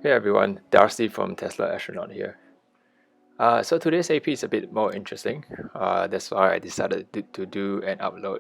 Hey everyone, Darcy from Tesla Astronaut here. So today's AP is a bit more interesting. That's why I decided to do an upload.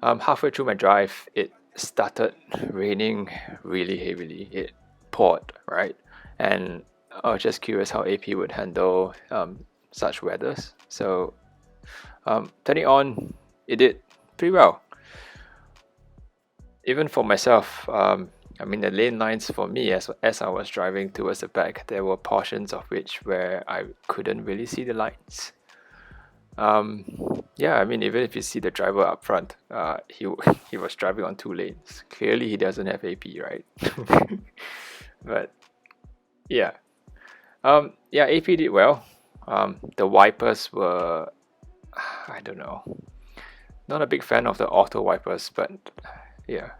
Halfway through my drive, it started raining really heavily. It poured, right? And I was just curious how AP would handle such weathers. So turning on, it did pretty well. Even for myself, I mean the lane lines for me as I was driving towards the back, there were portions of which where I couldn't really see the lines. Yeah, I mean even if you see the driver up front, he was driving on two lanes. Clearly he doesn't have AP, right? But yeah, yeah, AP did well. The wipers were, I don't know, not a big fan of the auto wipers, but yeah.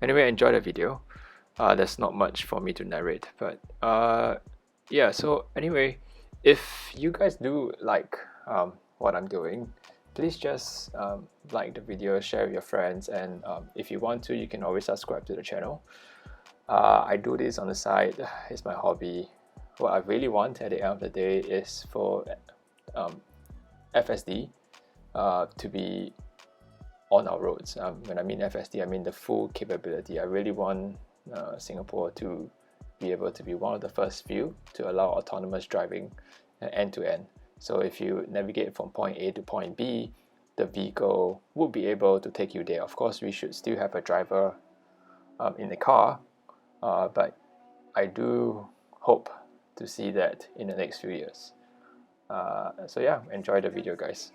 Anyway, enjoy the video. There's not much for me to narrate, but yeah. So anyway, if you guys do like what I'm doing, please just like the video, share with your friends, and if you want to, you can always subscribe to the channel. I do this on the side. It's my hobby. What I really want at the end of the day is for FSD to be on our roads. When I mean FSD, I mean the full capability. I really want Singapore to be able to be one of the first few to allow autonomous driving end to end. So if you navigate from point A to point B, the vehicle would be able to take you there. Of course, we should still have a driver in the car, but I do hope to see that in the next few years. So yeah, enjoy the video, guys.